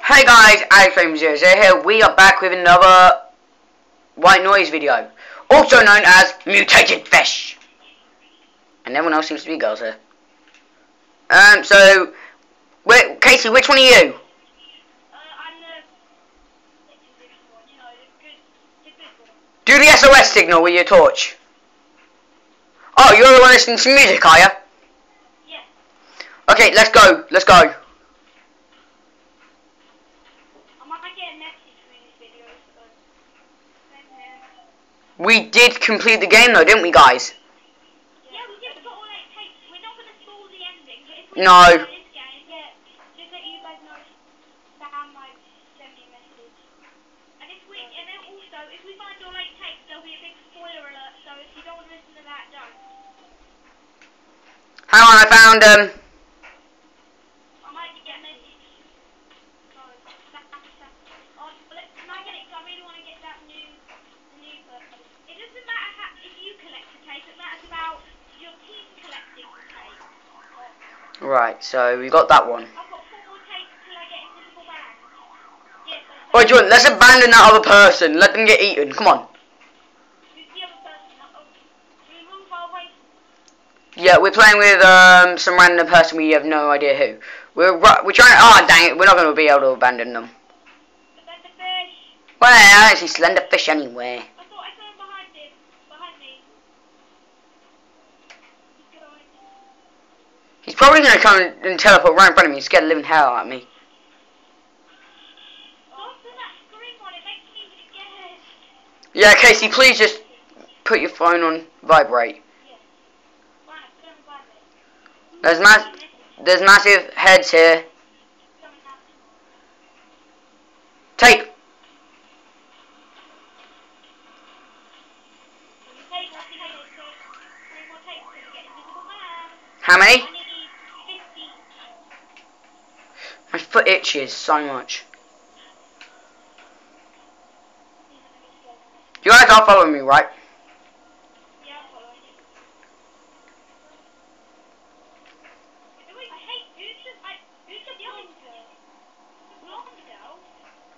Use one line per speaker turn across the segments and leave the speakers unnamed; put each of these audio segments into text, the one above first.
Hey guys, ep.2 here. We are back with another white noise video, also known as mutated fish. And everyone else seems to be girls here. So, wait, Casey, which one are you?
I'm the one, you know, the good one.
Do the SOS signal with your torch. Oh, you're the one listening to music, are you?
Yeah.
Okay, let's go. Let's go.
I might get a message through this video, so...
We did complete the game though, didn't we, guys?
Yeah, we did, but all it takes, we're not going to spoil the ending, but if we
No.
play this game, yeah, just let you guys know, Sam might send me a message. And then also, if we find all it takes, there'll be a big spoiler alert, so if you don't want to listen to that, don't.
Hang on, I found
I might get a message. So, can I get it, because I really want to get that the new person. It doesn't matter if you collect the tape, it matters about your team collecting the tape.
Right, so we got that one.
I've got 4 more tapes till I get invisible man. Yes,
Alright, Jordan, let's abandon that other person. Let them get eaten. Come on.
who's the other person? Do we move far away?
Yeah, we're playing with some random person. We have no idea who. We're trying. Oh dang it! We're not going to be able to abandon them.
But then the fish.
Well, I don't see slender fish anywhere.
I thought I saw him behind him. Behind me. He's going.
He's probably going to come and teleport right in front of me and scare the living hell out of me.
Don't put that screen on. It makes me scared.
Yeah, Casey, please just put your phone on vibrate.
Yeah. Fine, put it on vibrate.
There's massive heads here.
Coming out.
Tape. How many?
I need 50.
My foot itches so much. You guys are following me, right?
Yeah, I'm following you. Wait, hey, who's the blonde girl? The blonde girl?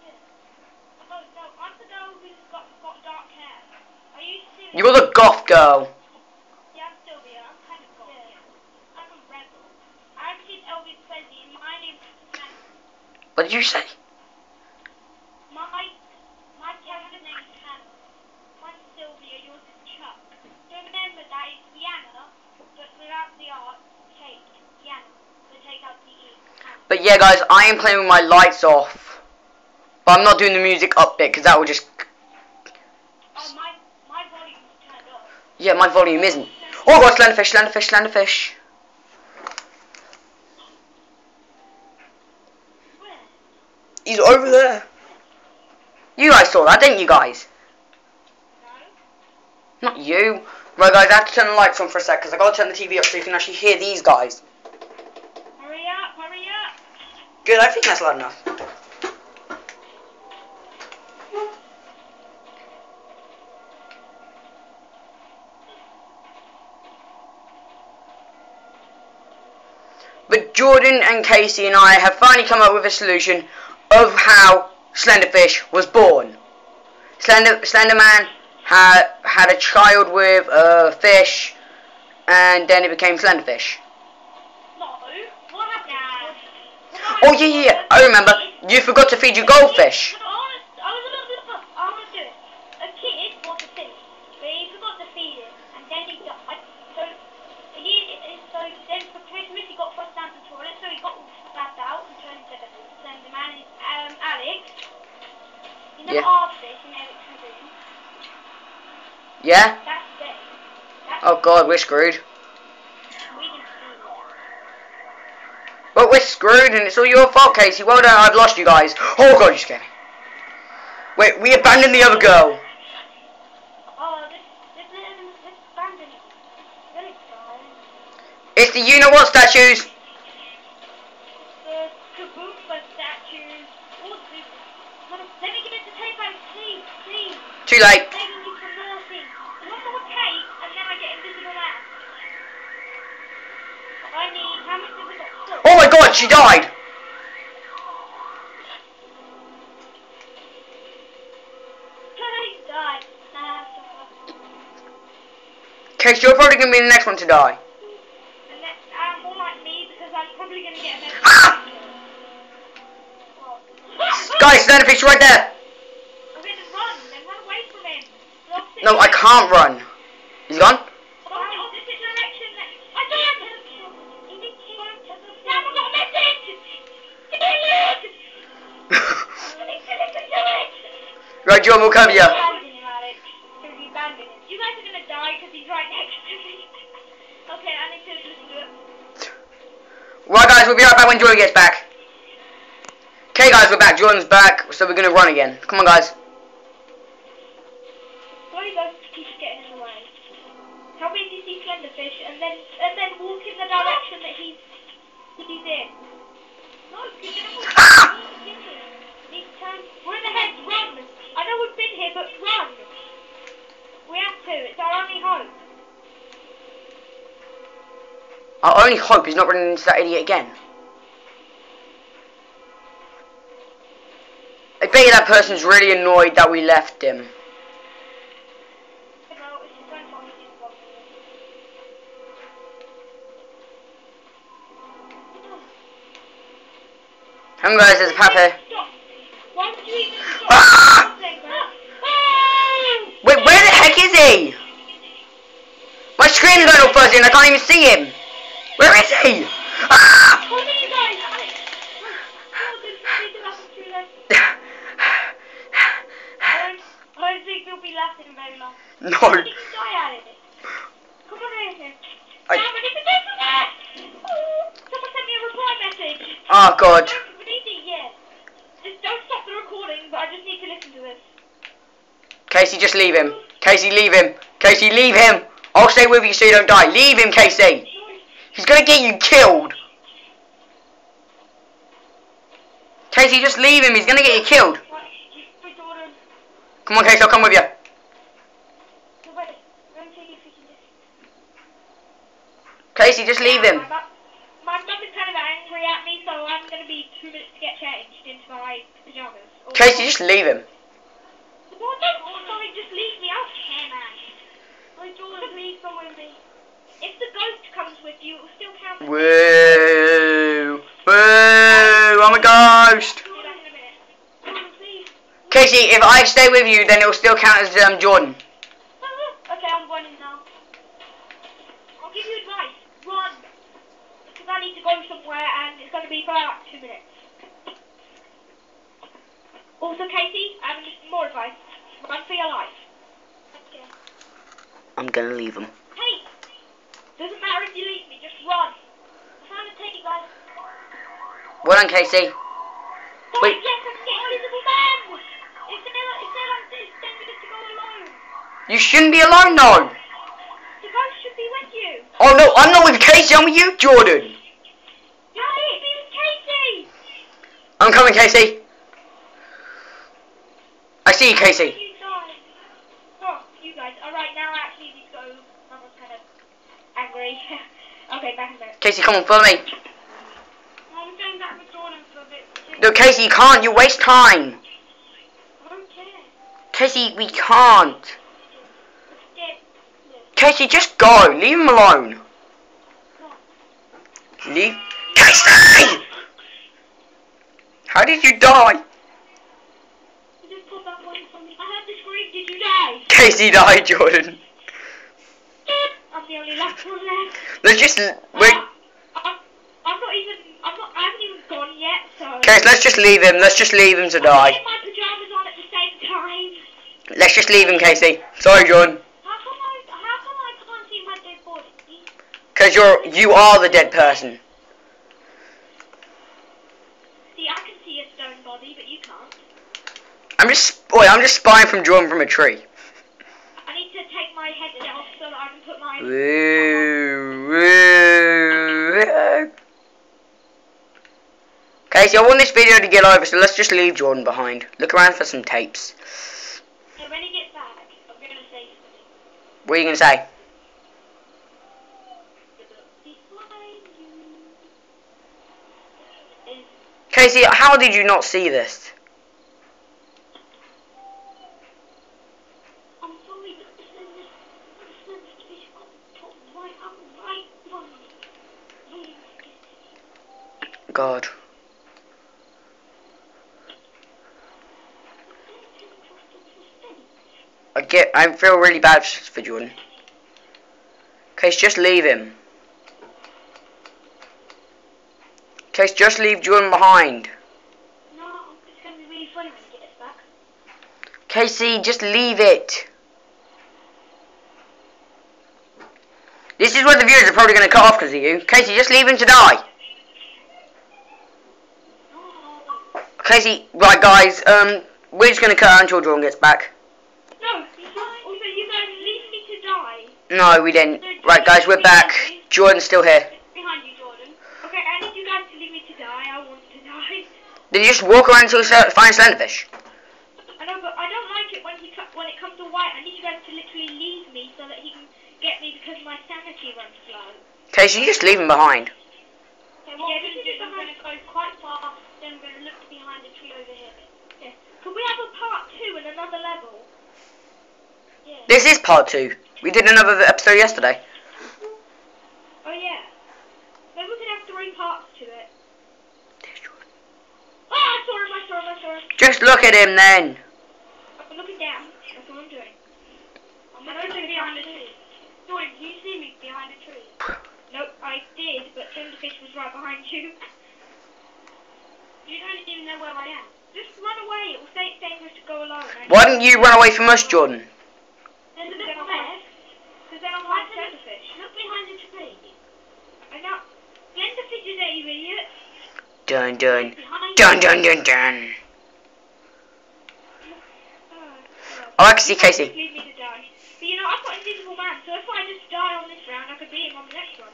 Yeah. Oh, no, I'm the girl who's got dark hair. Are you serious?
You're the goth girl.
Yeah, I'm Sylvia. I'm kind of goth. Yeah. I'm a rebel. I'm Kid Elvis Presley, and my name's Hannah.
What did you say?
My character name is Hannah. Mine's Sylvia, yours is Chuck. Remember that it's Yana, but without the R, take Yana. But take out the E. Hannah.
But yeah, guys, I am playing with my lights off. But I'm not doing the music up bit because that will just.
Oh, my volume's turned off.
Yeah, my volume isn't. Oh god, slenderfish, slenderfish, slenderfish.
Where?
He's over there. You guys saw that, didn't you guys?
No.
Not you. Right, guys, I have to turn the lights on for a sec because I got to turn the TV up so you can actually hear these guys.
Hurry up, hurry up.
Good, I think that's loud enough. But Jordan and Casey and I have finally come up with a solution of how Slenderfish was born. Slenderman had a child with a fish, and then it became Slenderfish.
No, what happened?
Oh yeah, I remember. You forgot to feed your goldfish.
I want to do it. A kid wants a fish, but he forgot to feed it, and then he died. So then for Christmas he got thrust down the toilet, so he got all stabbed out and turned into Slenderman. Alex, you know,
Yeah.
our fish in Eric's room.
Yeah?
That's dead.
Oh god, we're screwed.
We can see it.
Well, we're screwed and it's all your fault, Casey. Well done, I've lost you guys. Oh god, you scared me. Wait, we abandoned the other girl.
Oh, this abandoned it. Really fine.
It's the you-know-what statues.
The Kaboomba statues. All the... Let me give it to tape out, please.
Too late.
Begging you for mercy. One more tape, and then I get invisible man. I need... How much have we got?
Oh my god, she died. Casey, you're probably going to be the next one to die.
And then, more like me, because I'm probably going to get a message.
Guys, Slenderfish right there.
Okay, then run away from him.
No, I can't run. He's gone?
Opposite direction. I can't. Sam, I got a message.
Right, John, we'll cover you.
You guys are going to die because he's right next to me. Okay, I need to listen to it.
Right, guys, we'll be right back when Jordan gets back. Okay, guys, we're back. Jordan's back, so we're going to run again. Come on, guys.
Why are you guys keep getting in the way? How many do you see Slenderfish and then walk in the direction that he's in? No, because you're not turn. We're in the head, run! I know we've been here, but run! We have to, it's our only hope.
Our only hope is not running into that idiot again. I bet you that person's really annoyed that we left him. Come on, guys, there's a path here.
Why would you even stop?
Ah! Wait, where the heck is he? My screen's going all fuzzy and I can't even see him. Where is he? Ah!
What are you guys? I don't think you'll be lasting very long.
No.
I think you die at it. Come on in here. Sam, I need to go for that. Someone sent me a reply message.
Oh, God.
We need it, yeah. Just don't stop the recording, but I just need to listen to this.
Casey, just leave him. Casey, leave him. Casey, leave him. I'll stay with you so you don't die. Leave him, Casey. He's gonna get you killed. Casey, just leave him. He's gonna get you killed. Come on, Casey, I'll come with you. Casey, just leave him.
My mum is kind of angry at me, so I'm going to be 2 minutes to get changed into my pyjamas.
Casey, just leave him.
What? Sorry, just leave me. I don't care, man. My daughter, please come with me. If the ghost comes with you, it will still count.
Woo! Woo! I'm a ghost. Casey, if I stay with you, then it will still count as Jordan.
Okay, I'm running now. I'll give you advice. Run. Because I need to go somewhere and it's going to be for about 2 minutes. Also, Casey, just more advice. Run for your life. Okay.
I'm gonna leave him.
Hey! Doesn't matter if you leave me, just run. I'm trying to take you guys.
Well done, Casey. Wait.
Yes, I'm getting invisible man! If they're like this, then you get to go alone.
You shouldn't be alone, though.
The ghost should be with you.
Oh, no, I'm not with Casey, I'm with you, Jordan.
You need to be with Casey.
I'm coming, Casey. I see you, Casey.
You guys. Oh, you guys. Alright, now I actually need to go. Mama's kind of angry. Okay, back in a minute.
Casey, come on, follow me.
I'm going back with Jordan for a bit.
No, Casey, you can't, you waste time.
I don't care.
Casey, we can't.
Yeah.
Casey, just go. Leave him alone. Leave. Casey! How did you die?
You just put that one from me. I heard the scream. Did you die?
Casey died, Jordan.
I'm the only last one left.
Let's just wait.
I haven't even gone yet, so.
Casey, let's just leave him. Let's just leave him to
I'm
die.
getting my pajamas on at the same time.
Let's just leave him, Casey. Sorry, Jordan.
How come I can't see my dead body?
Because you are the dead person.
See, I can see a stone body, but you can't.
I'm just spying from Jordan from a tree.
I need to take my head off so that I can put my...
Casey, I want this video to get over, so let's just leave Jordan behind. Look around for some tapes.
And when he gets back, I'm going to say something.
What are you going to say? Casey, how did you not see this?
I'm sorry, but
I feel really bad for Jordan. Case, just leave him. Case, just leave Jordan behind.
No, it's going to be really funny when he gets back.
Casey, just leave it. This is what the viewers are probably going to cut off because of you. Casey, just leave him to die.
No.
Casey, right guys, we're just going to cut out until Jordan gets back.
No, also you guys leave me to die.
No, we didn't. Right guys, we're back. Jordan's still here.
Behind you, Jordan. Okay, I need you guys to leave me to die. I want to die.
Then you just walk around until you find Slenderfish.
I know, but I don't like it when it comes to white. I need you guys to literally leave me so that he can get me because my sanity runs low.
Casey, you just leave him behind.
Okay, well, yeah, I'm going to go quite far. Then I'm going to look behind the tree over here. Yeah. Could we have a part 2 and another level? Yeah.
This is part 2. We did another episode yesterday.
Oh yeah. Maybe we could have 3 parts to it.
There's Jordan.
Oh, I saw him.
Just look at him then.
I'm looking down. That's what I'm doing. I'm looking behind the tree. Jordan, do you see me behind a tree? Nope, I did, but Slenderfish was right behind you. You don't even know where I am. Just run away. It will say it's dangerous to go alone.
Why didn't you run away from us, Jordan?
There's a bit of left. Because then I'm like Slenderfish. Look behind the tree. I know. Slenderfish is there, you idiot.
Dun dun. Dun dun dun dun. Oh, I can see Casey.
Leave me to die. But you know, I've got Invisible Man, so if I just die on this round, I could beat him on the next one.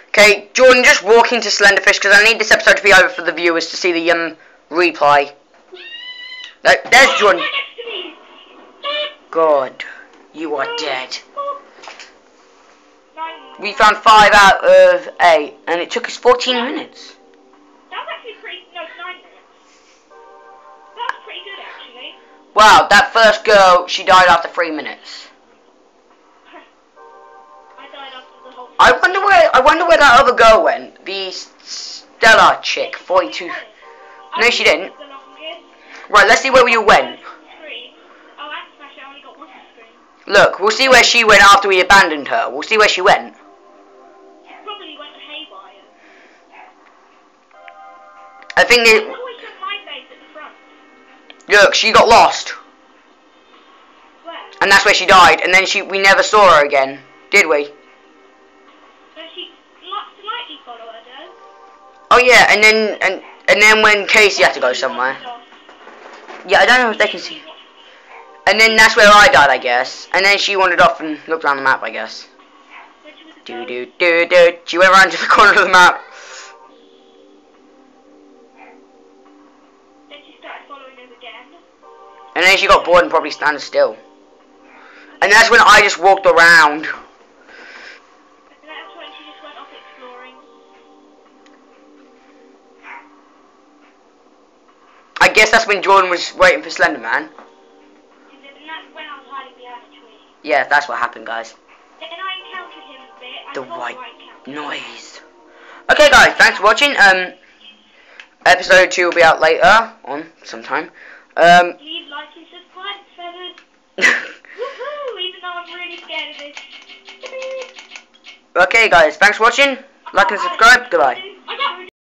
Okay, Jordan, just walk into Slenderfish because I need this episode to be over for the viewers to see the replay. No, there's Jordan.
Right next to me.
God, you are dead.
9.
We found 5 out of 8, and it took us 14 minutes.
That was actually pretty. No, 9 minutes. That was pretty good, actually.
Wow, that first girl, she died after 3 minutes.
I died after the whole.
I wonder where that other girl went. The Stella chick, 42. No, she didn't.
The longest.
Right, let's see where you went.
3. Oh, and Smash, I only got 1 screen.
Look, we'll see where she went after we abandoned her. We'll see where she went.
Probably went haywire.
I think
I
it.
always took my base at the front.
Look, she got lost,
Where?
and that's where she died. And then we never saw her again, did we?
So she slightly followed her, though.
Oh yeah, and then when Casey had to go somewhere. Yeah, I don't know if they can see. And then that's where I died, I guess. And then she wandered off and looked around the map, I guess. Do do do do. She went around to the corner of the map.
Then she started following us again.
And then she got bored and probably standing still. And that's when I just walked around.
And that's when she just went off exploring.
I guess that's when Jordan was waiting for Slender Man.
And that's when I was hiding behind a tree.
Yeah, that's what happened, guys.
Then I encountered him a bit. I
The
told
white
you I encountered him.
noise. Okay, guys, thanks for watching. Episode 2 will be out later on sometime.
Leave, like, and subscribe, fellas. Woohoo! Even though I'm really scared of this.
Okay, guys, thanks for watching. Like and subscribe. Goodbye.